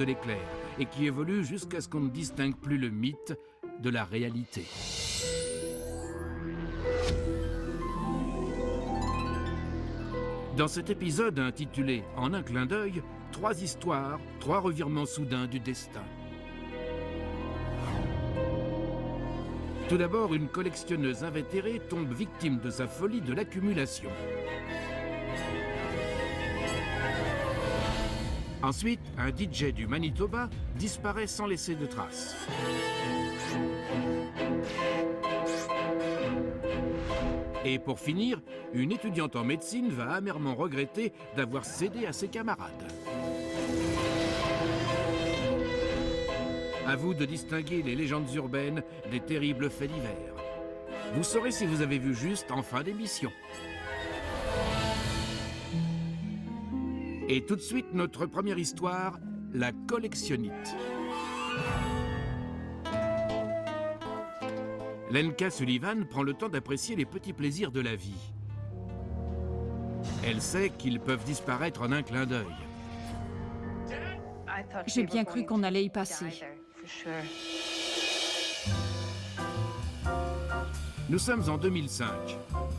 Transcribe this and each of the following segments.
de l'éclair et qui évolue jusqu'à ce qu'on ne distingue plus le mythe de la réalité. Dans cet épisode intitulé « En un clin d'œil », 3 histoires, 3 revirements soudains du destin. Tout d'abord, une collectionneuse invétérée tombe victime de sa folie de l'accumulation. Ensuite, un DJ du Manitoba disparaît sans laisser de traces. Et pour finir, une étudiante en médecine va amèrement regretter d'avoir cédé à ses camarades. À vous de distinguer les légendes urbaines des terribles faits divers. Vous saurez si vous avez vu juste en fin d'émission. Et tout de suite, notre première histoire, la collectionnite. Lenka Sullivan prend le temps d'apprécier les petits plaisirs de la vie. Elle sait qu'ils peuvent disparaître en un clin d'œil. J'ai bien cru qu'on allait y passer. Nous sommes en 2005.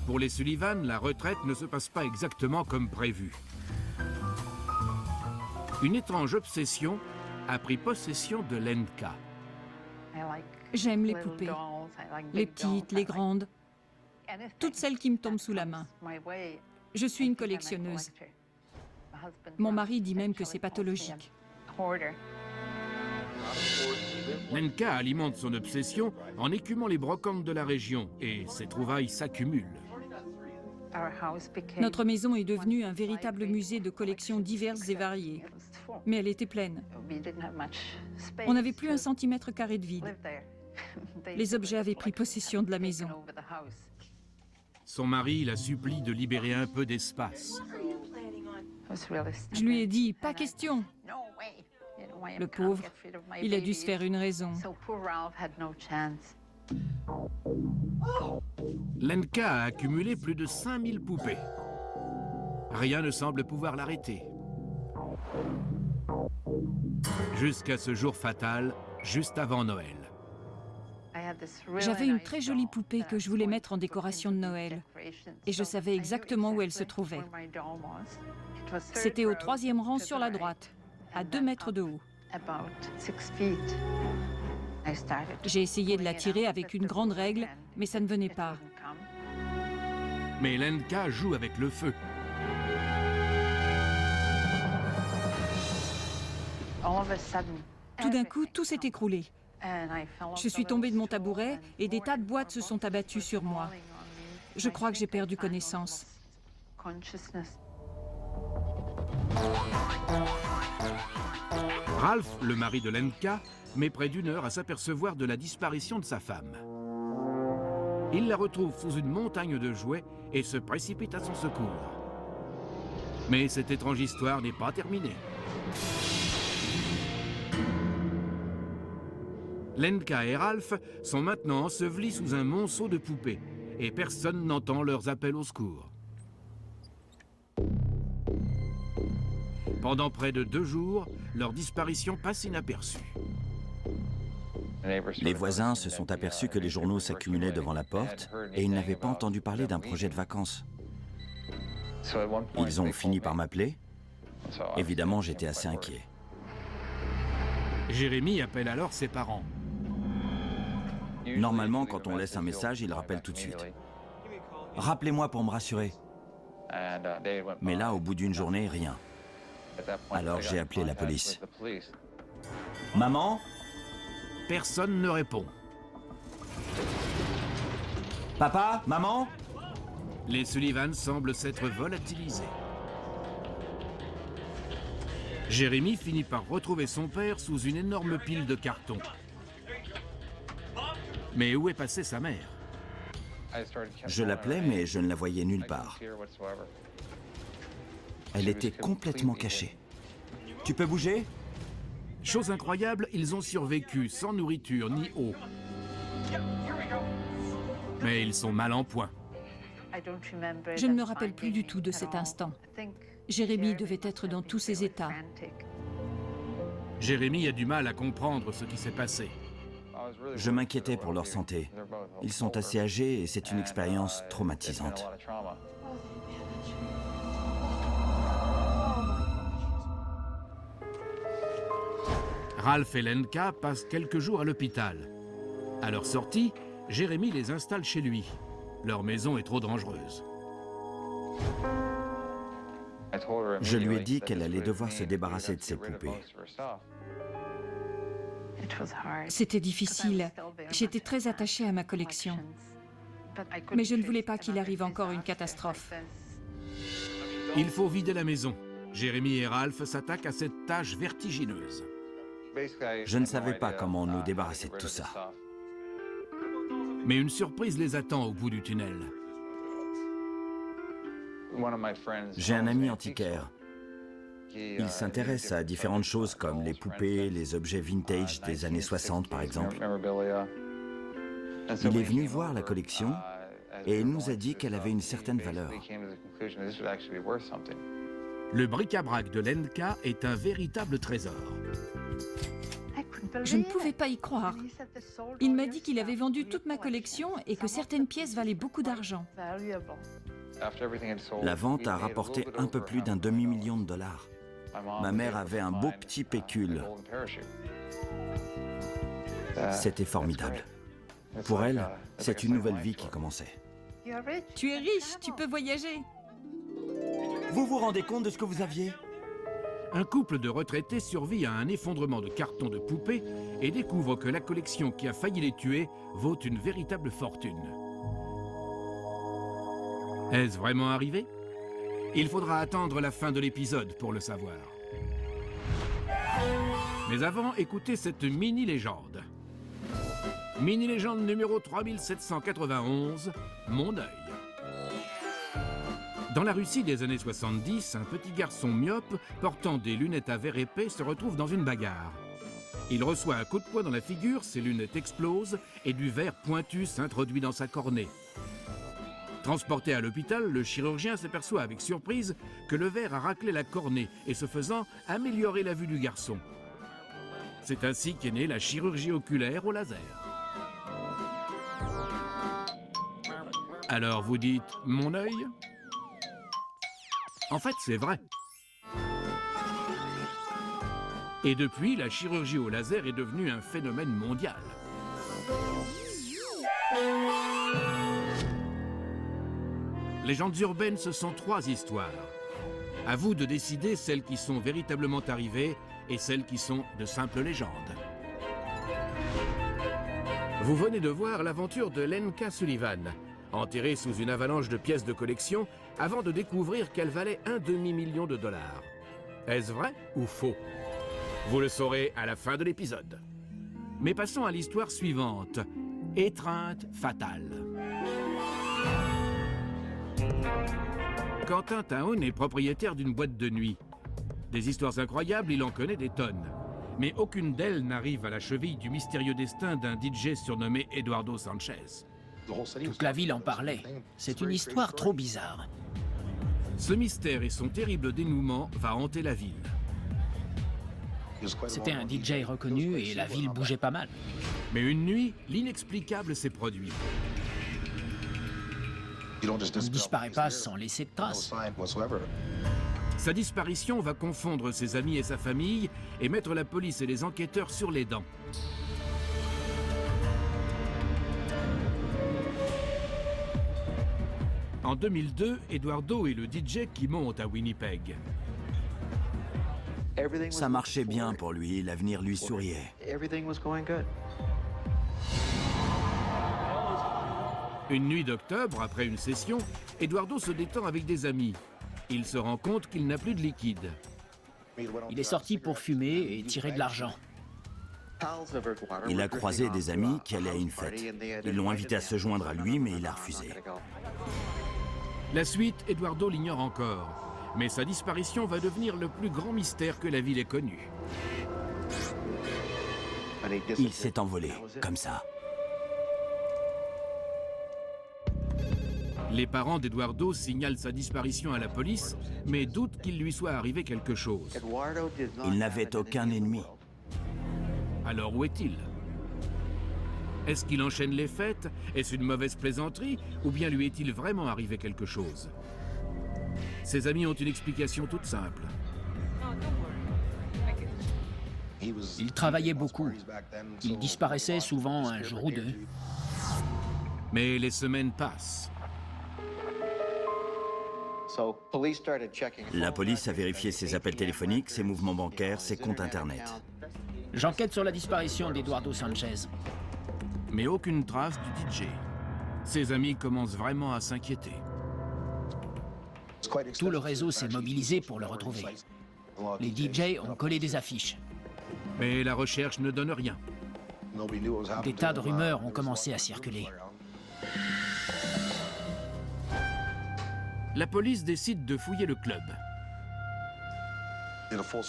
Pour les Sullivan, la retraite ne se passe pas exactement comme prévu. Une étrange obsession a pris possession de Lenka. J'aime les poupées, les petites, les grandes, toutes celles qui me tombent sous la main. Je suis une collectionneuse. Mon mari dit même que c'est pathologique. Lenka alimente son obsession en écumant les brocantes de la région et ses trouvailles s'accumulent. Notre maison est devenue un véritable musée de collections diverses et variées. Mais elle était pleine. On n'avait plus 1 centimètre carré de vide. Les objets avaient pris possession de la maison. Son mari la supplie de libérer un peu d'espace. Je lui ai dit, pas question. Le pauvre, il a dû se faire une raison. Lenka a accumulé plus de 5000 poupées. Rien ne semble pouvoir l'arrêter. Jusqu'à ce jour fatal, juste avant Noël. J'avais une très jolie poupée que je voulais mettre en décoration de Noël. Et je savais exactement où elle se trouvait. C'était au 3e rang sur la droite, à 2 mètres de haut. J'ai essayé de la tirer avec une grande règle, mais ça ne venait pas. Mais Lenka joue avec le feu. Tout d'un coup, tout s'est écroulé. Je suis tombée de mon tabouret et des tas de boîtes se sont abattues sur moi. Je crois que j'ai perdu connaissance. Ralph, le mari de Lenka, met près d'1 heure à s'apercevoir de la disparition de sa femme. Il la retrouve sous une montagne de jouets et se précipite à son secours. Mais cette étrange histoire n'est pas terminée. Lenka et Ralph sont maintenant ensevelis sous un monceau de poupées et personne n'entend leurs appels au secours. Pendant près de 2 jours, leur disparition passe inaperçue. Les voisins se sont aperçus que les journaux s'accumulaient devant la porte et ils n'avaient pas entendu parler d'un projet de vacances. Ils ont fini par m'appeler. Évidemment, j'étais assez inquiet. Jérémy appelle alors ses parents. Normalement, quand on laisse un message, ils rappellent tout de suite. Rappelez-moi pour me rassurer. Mais là, au bout d'une journée, rien. Alors j'ai appelé la police. Maman ? Personne ne répond. Papa ? Maman ? Les Sullivan semblent s'être volatilisés. Jérémy finit par retrouver son père sous une énorme pile de cartons. Mais où est passée sa mère? Je l'appelais, mais je ne la voyais nulle part. Elle était complètement cachée. Tu peux bouger? Chose incroyable, ils ont survécu sans nourriture ni eau. Mais ils sont mal en point. Je ne me rappelle plus du tout de cet instant. Jérémy devait être dans tous ses états. Jérémy a du mal à comprendre ce qui s'est passé. Je m'inquiétais pour leur santé. Ils sont assez âgés et c'est une expérience traumatisante. Ralph et Lenka passent quelques jours à l'hôpital. À leur sortie, Jérémy les installe chez lui. Leur maison est trop dangereuse. Je lui ai dit qu'elle allait devoir se débarrasser de ses poupées. C'était difficile. J'étais très attachée à ma collection. Mais je ne voulais pas qu'il arrive encore une catastrophe. Il faut vider la maison. Jérémy et Ralph s'attaquent à cette tâche vertigineuse. Je ne savais pas comment nous débarrasser de tout ça. Mais une surprise les attend au bout du tunnel. J'ai un ami antiquaire. Il s'intéresse à différentes choses comme les poupées, les objets vintage des années 60 par exemple. Il est venu voir la collection et il nous a dit qu'elle avait une certaine valeur. Le bric-à-brac de Lenka est un véritable trésor. Je ne pouvais pas y croire. Il m'a dit qu'il avait vendu toute ma collection et que certaines pièces valaient beaucoup d'argent. La vente a rapporté un peu plus d'un demi-million de dollars. Ma mère avait un beau petit pécule. C'était formidable. Pour elle, c'est une nouvelle vie qui commençait. Tu es riche, tu peux voyager. Vous vous rendez compte de ce que vous aviez ? Un couple de retraités survit à un effondrement de cartons de poupées et découvre que la collection qui a failli les tuer vaut une véritable fortune. Est-ce vraiment arrivé? Il faudra attendre la fin de l'épisode pour le savoir. Mais avant, écoutez cette mini-légende. Mini-légende numéro 3791, Mon œil. Dans la Russie des années 70, un petit garçon myope portant des lunettes à verre épais se retrouve dans une bagarre. Il reçoit un coup de poing dans la figure, ses lunettes explosent et du verre pointu s'introduit dans sa cornée. Transporté à l'hôpital, le chirurgien s'aperçoit avec surprise que le verre a raclé la cornée et ce faisant, amélioré la vue du garçon. C'est ainsi qu'est née la chirurgie oculaire au laser. Alors vous dites « mon œil » ? En fait, c'est vrai. Et depuis, la chirurgie au laser est devenue un phénomène mondial. Légendes urbaines, ce sont 3 histoires. À vous de décider celles qui sont véritablement arrivées et celles qui sont de simples légendes. Vous venez de voir l'aventure de Lenka Sullivan, enterrée sous une avalanche de pièces de collection avant de découvrir qu'elle valait un demi-million de dollars. Est-ce vrai ou faux? Vous le saurez à la fin de l'épisode. Mais passons à l'histoire suivante. Étreinte fatale. Quentin Town est propriétaire d'une boîte de nuit. Des histoires incroyables, il en connaît des tonnes. Mais aucune d'elles n'arrive à la cheville du mystérieux destin d'un DJ surnommé Eduardo Sanchez. Toute la ville en parlait. C'est une histoire trop bizarre. Ce mystère et son terrible dénouement va hanter la ville. C'était un DJ reconnu et la ville bougeait pas mal. Mais une nuit, l'inexplicable s'est produit. Il ne disparaît pas sans laisser de traces. Sa disparition va confondre ses amis et sa famille et mettre la police et les enquêteurs sur les dents. En 2002, Eduardo est le DJ qui monte à Winnipeg. Ça marchait bien pour lui, l'avenir lui souriait. Une nuit d'octobre, après une session, Eduardo se détend avec des amis. Il se rend compte qu'il n'a plus de liquide. Il est sorti pour fumer et tirer de l'argent. Il a croisé des amis qui allaient à une fête. Ils l'ont invité à se joindre à lui, mais il a refusé. La suite, Eduardo l'ignore encore. Mais sa disparition va devenir le plus grand mystère que la ville ait connu. Il s'est envolé, comme ça. Les parents d'Eduardo signalent sa disparition à la police, mais doutent qu'il lui soit arrivé quelque chose. Il n'avait aucun ennemi. Alors où est-il? Est-ce qu'il enchaîne les fêtes? Est-ce une mauvaise plaisanterie? Ou bien lui est-il vraiment arrivé quelque chose? Ses amis ont une explication toute simple. Il travaillait beaucoup. Il disparaissait souvent un jour ou deux. Mais les semaines passent. La police a vérifié ses appels téléphoniques, ses mouvements bancaires, ses comptes Internet. J'enquête sur la disparition d'Eduardo Sanchez. Mais aucune trace du DJ. Ses amis commencent vraiment à s'inquiéter. Tout le réseau s'est mobilisé pour le retrouver. Les DJ ont collé des affiches. Mais la recherche ne donne rien. Des tas de rumeurs ont commencé à circuler. La police décide de fouiller le club.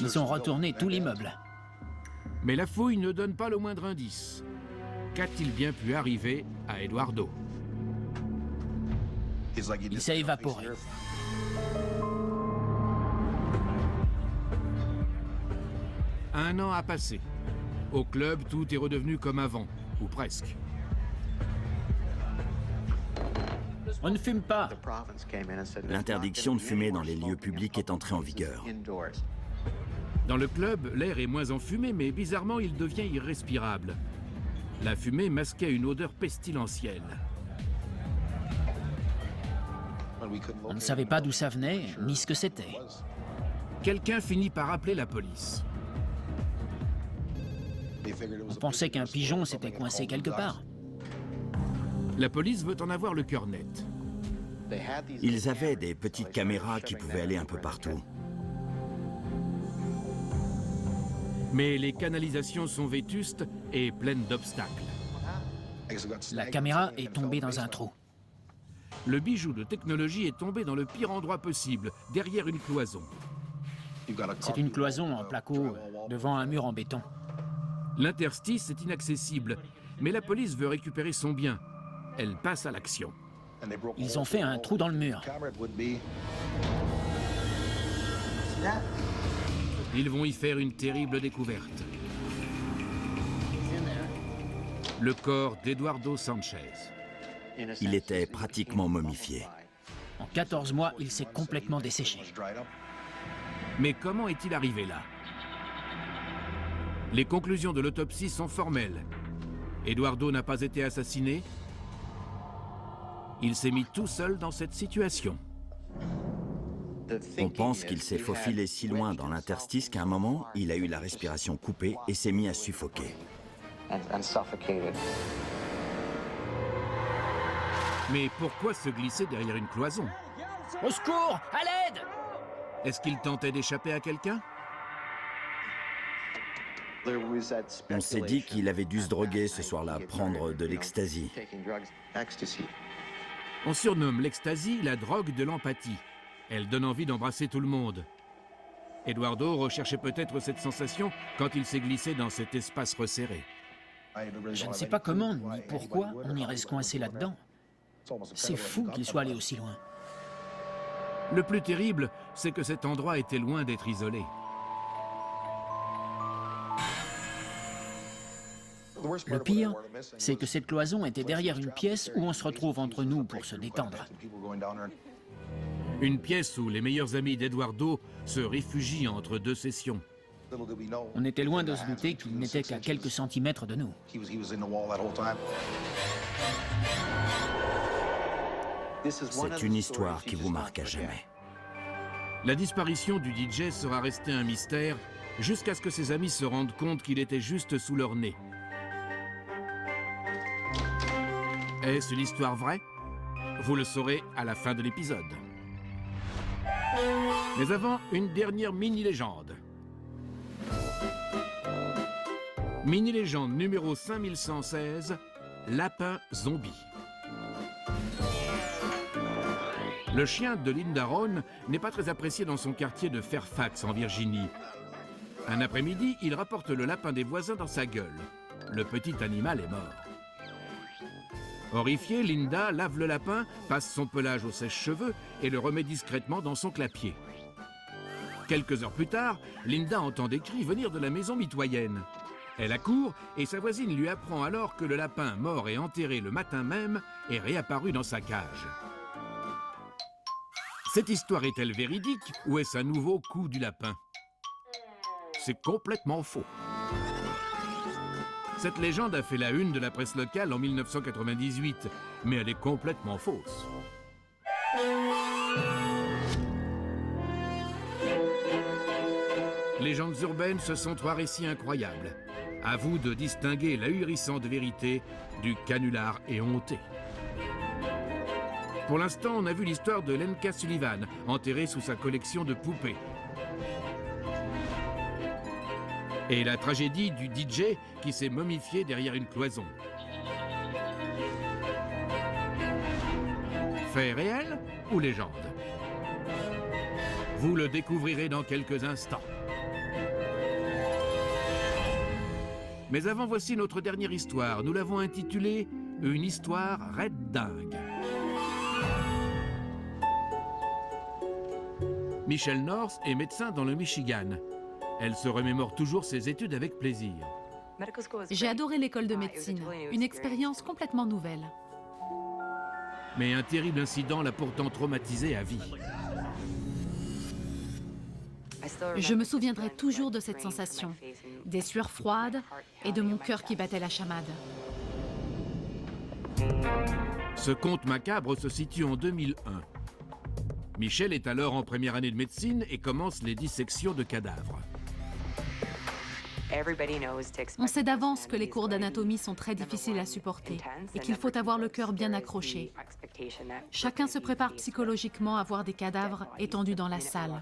Ils ont retourné tout l'immeuble. Mais la fouille ne donne pas le moindre indice. Qu'a-t-il bien pu arriver à Eduardo? Il s'est évaporé. Un an a passé. Au club, tout est redevenu comme avant, ou presque. On ne fume pas. L'interdiction de fumer dans les lieux publics est entrée en vigueur. Dans le club, l'air est moins enfumé, mais bizarrement, il devient irrespirable. La fumée masquait une odeur pestilentielle. On ne savait pas d'où ça venait, ni ce que c'était. Quelqu'un finit par appeler la police. On pensait qu'un pigeon s'était coincé quelque part. La police veut en avoir le cœur net. Ils avaient des petites caméras qui pouvaient aller un peu partout. Mais les canalisations sont vétustes et pleines d'obstacles. La caméra est tombée dans un trou. Le bijou de technologie est tombé dans le pire endroit possible, derrière une cloison. C'est une cloison en placo devant un mur en béton. L'interstice est inaccessible, mais la police veut récupérer son bien. Elle passe à l'action. Ils ont fait un trou dans le mur. Ils vont y faire une terrible découverte. Le corps d'Eduardo Sanchez. Il était pratiquement momifié. En 14 mois, il s'est complètement desséché. Mais comment est-il arrivé là? Les conclusions de l'autopsie sont formelles. Eduardo n'a pas été assassiné. Il s'est mis tout seul dans cette situation. On pense qu'il s'est faufilé si loin dans l'interstice qu'à un moment, il a eu la respiration coupée et s'est mis à suffoquer. Mais pourquoi se glisser derrière une cloison? Au secours! À l'aide! Est-ce qu'il tentait d'échapper à quelqu'un? On s'est dit qu'il avait dû se droguer ce soir-là, prendre de l'ecstasy. On surnomme l'ecstasy la drogue de l'empathie. Elle donne envie d'embrasser tout le monde. Eduardo recherchait peut-être cette sensation quand il s'est glissé dans cet espace resserré. Je ne sais pas comment ni pourquoi on irait se coincer là-dedans. C'est fou qu'il soit allé aussi loin. Le plus terrible, c'est que cet endroit était loin d'être isolé. Le pire, c'est que cette cloison était derrière une pièce où on se retrouve entre nous pour se détendre. Une pièce où les meilleurs amis d'Eduardo se réfugient entre deux sessions. On était loin de se douter qu'il n'était qu'à quelques centimètres de nous. C'est une histoire qui vous marque à jamais. La disparition du DJ sera restée un mystère jusqu'à ce que ses amis se rendent compte qu'il était juste sous leur nez. Est-ce une histoire vraie? Vous le saurez à la fin de l'épisode. Mais avant, une dernière mini-légende. Mini-légende numéro 5116, Lapin Zombie. Le chien de Linda Rohn n'est pas très apprécié dans son quartier de Fairfax, en Virginie. Un après-midi, il rapporte le lapin des voisins dans sa gueule. Le petit animal est mort. Horrifiée, Linda lave le lapin, passe son pelage au sèche-cheveux et le remet discrètement dans son clapier. Quelques heures plus tard, Linda entend des cris venir de la maison mitoyenne. Elle accourt et sa voisine lui apprend alors que le lapin mort et enterré le matin même est réapparu dans sa cage. Cette histoire est-elle véridique ou est-ce un nouveau coup du lapin? C'est complètement faux. Cette légende a fait la une de la presse locale en 1998, mais elle est complètement fausse. Légendes urbaines, ce sont trois récits incroyables. À vous de distinguer l'ahurissante vérité du canular éhonté. Pour l'instant, on a vu l'histoire de Lenka Sullivan, enterrée sous sa collection de poupées. Et la tragédie du DJ qui s'est momifié derrière une cloison. Fait réel ou légende? Vous le découvrirez dans quelques instants. Mais avant, voici notre dernière histoire. Nous l'avons intitulée « Une histoire raide dingue ». Michelle North est médecin dans le Michigan. Elle se remémore toujours ses études avec plaisir. J'ai adoré l'école de médecine, une expérience complètement nouvelle. Mais un terrible incident l'a pourtant traumatisée à vie. Je me souviendrai toujours de cette sensation, des sueurs froides et de mon cœur qui battait la chamade. Ce conte macabre se situe en 2001. Michelle est alors en première année de médecine et commence les dissections de cadavres. On sait d'avance que les cours d'anatomie sont très difficiles à supporter et qu'il faut avoir le cœur bien accroché. Chacun se prépare psychologiquement à voir des cadavres étendus dans la salle.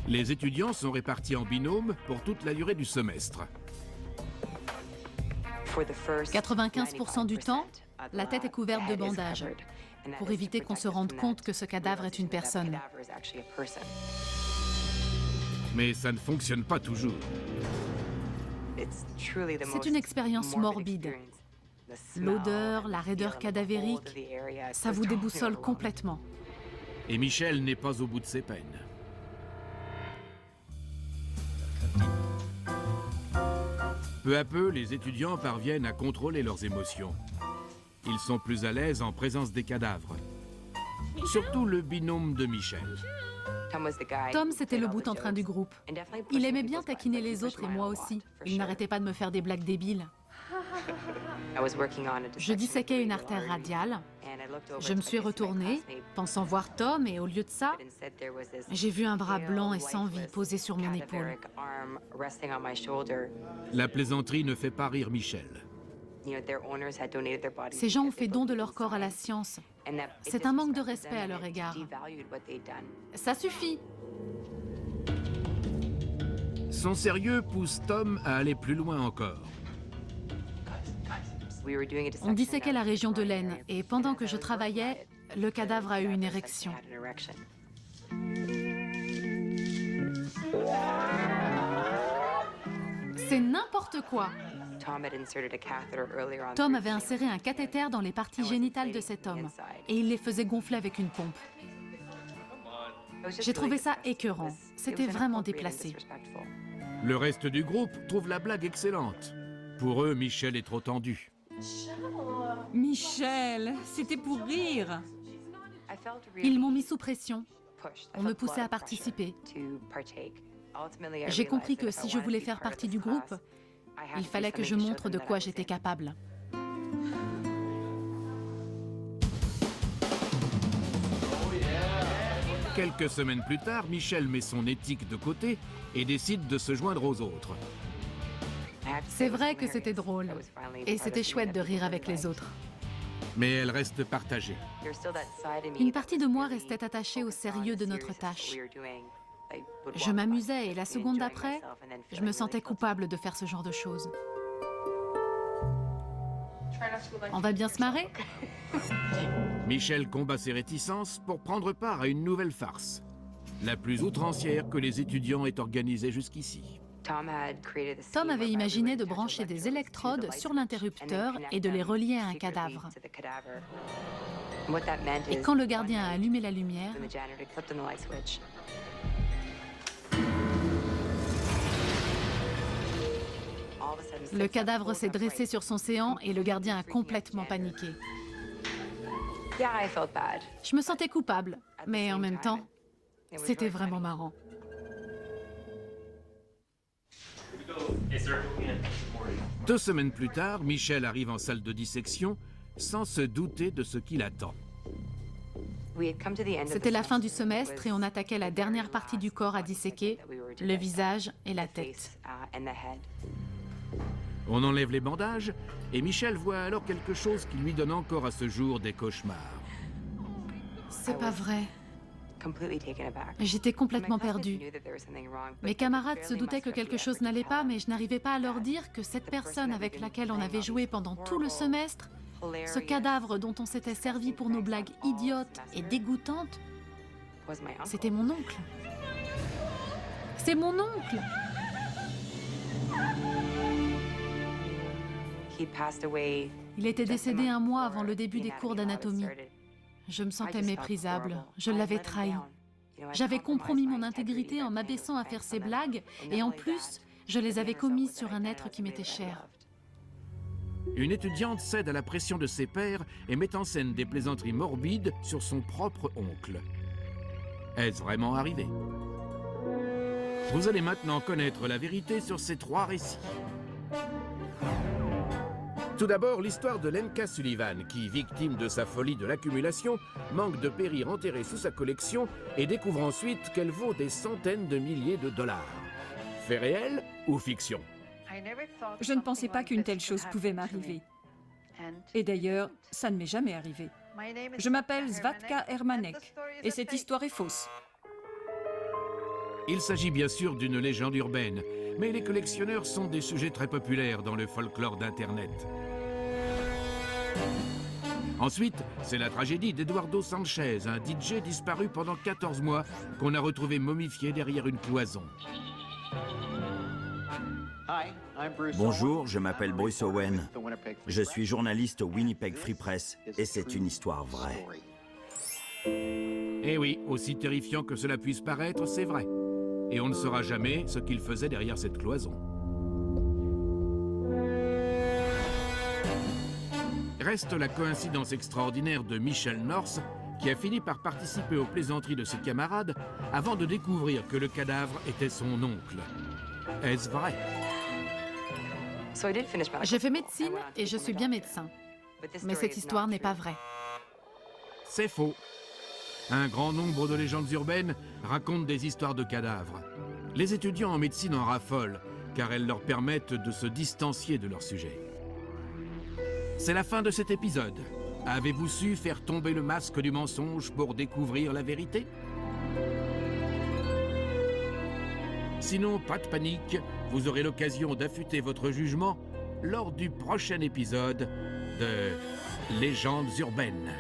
Les étudiants sont répartis en binôme pour toute la durée du semestre. 95% du temps, la tête est couverte de bandages pour éviter qu'on se rende compte que ce cadavre est une personne. Mais ça ne fonctionne pas toujours. C'est une expérience morbide. L'odeur, la raideur cadavérique, ça vous déboussole complètement. Et Michelle n'est pas au bout de ses peines. Peu à peu, les étudiants parviennent à contrôler leurs émotions. Ils sont plus à l'aise en présence des cadavres. Surtout le binôme de Michelle. Tom, c'était le bout en train du groupe. Il aimait bien taquiner les autres et moi aussi. Il n'arrêtait pas de me faire des blagues débiles. Je disséquais une artère radiale. Je me suis retournée, pensant voir Tom, et au lieu de ça, j'ai vu un bras blanc et sans vie posé sur mon épaule. La plaisanterie ne fait pas rire Michelle. Ces gens ont fait don de leur corps à la science. C'est un manque de respect à leur égard. Ça suffit. Son sérieux pousse Tom à aller plus loin encore. On disséquait la région de l'aine et pendant que je travaillais, le cadavre a eu une érection. C'est n'importe quoi. Tom avait inséré un cathéter dans les parties génitales de cet homme et il les faisait gonfler avec une pompe. J'ai trouvé ça écœurant. C'était vraiment déplacé. Le reste du groupe trouve la blague excellente. Pour eux, Michelle est trop tendue. Michelle, c'était pour rire. Ils m'ont mis sous pression. On me poussait à participer. J'ai compris que si je voulais faire partie du groupe, il fallait que je montre de quoi j'étais capable. Quelques semaines plus tard, Michelle met son éthique de côté et décide de se joindre aux autres. C'est vrai que c'était drôle. Et c'était chouette de rire avec les autres. Mais elle reste partagée. Une partie de moi restait attachée au sérieux de notre tâche. Je m'amusais et la seconde d'après, je me sentais coupable de faire ce genre de choses. On va bien se marrer? Michelle combat ses réticences pour prendre part à une nouvelle farce, la plus outrancière que les étudiants aient organisée jusqu'ici. Tom avait imaginé de brancher des électrodes sur l'interrupteur et de les relier à un cadavre. Et quand le gardien a allumé la lumière, Le cadavre s'est dressé sur son séant et le gardien a complètement paniqué. Je me sentais coupable, mais en même temps, c'était vraiment marrant. Deux semaines plus tard, Michel arrive en salle de dissection sans se douter de ce qui l'attend. C'était la fin du semestre et on attaquait la dernière partie du corps à disséquer, le visage et la tête. On enlève les bandages et Michel voit alors quelque chose qui lui donne encore à ce jour des cauchemars. C'est pas vrai. J'étais complètement perdue. Mes camarades se doutaient que quelque chose n'allait pas, mais je n'arrivais pas à leur dire que cette personne avec laquelle on avait joué pendant tout le semestre, ce cadavre dont on s'était servi pour nos blagues idiotes et dégoûtantes, c'était mon oncle. C'est mon oncle! Il était décédé un mois avant le début des cours d'anatomie. Je me sentais méprisable, je l'avais trahi. J'avais compromis mon intégrité en m'abaissant à faire ces blagues, et en plus, je les avais commises sur un être qui m'était cher. Une étudiante cède à la pression de ses pairs et met en scène des plaisanteries morbides sur son propre oncle. Est-ce vraiment arrivé? Vous allez maintenant connaître la vérité sur ces trois récits. Tout d'abord, l'histoire de Lenka Sullivan, qui, victime de sa folie de l'accumulation, manque de périr enterré sous sa collection et découvre ensuite qu'elle vaut des centaines de milliers de dollars. Fait réel ou fiction? Je ne pensais pas qu'une telle chose pouvait m'arriver. Et d'ailleurs, ça ne m'est jamais arrivé. Je m'appelle Zvatka Hermanek et cette histoire est fausse. Il s'agit bien sûr d'une légende urbaine, mais les collectionneurs sont des sujets très populaires dans le folklore d'Internet. Ensuite, c'est la tragédie d'Eduardo Sanchez, un DJ disparu pendant 14 mois, qu'on a retrouvé momifié derrière une cloison. Bonjour, je m'appelle Bruce Owen. Je suis journaliste au Winnipeg Free Press et c'est une histoire vraie. Eh oui, aussi terrifiant que cela puisse paraître, c'est vrai. Et on ne saura jamais ce qu'il faisait derrière cette cloison. Reste la coïncidence extraordinaire de Michel North, qui a fini par participer aux plaisanteries de ses camarades avant de découvrir que le cadavre était son oncle. Est-ce vrai? J'ai fait médecine et je suis bien médecin. Mais cette histoire n'est pas vraie. C'est faux. Un grand nombre de légendes urbaines racontent des histoires de cadavres. Les étudiants en médecine en raffolent, car elles leur permettent de se distancier de leur sujet. C'est la fin de cet épisode. Avez-vous su faire tomber le masque du mensonge pour découvrir la vérité? Sinon, pas de panique, vous aurez l'occasion d'affûter votre jugement lors du prochain épisode de Légendes urbaines.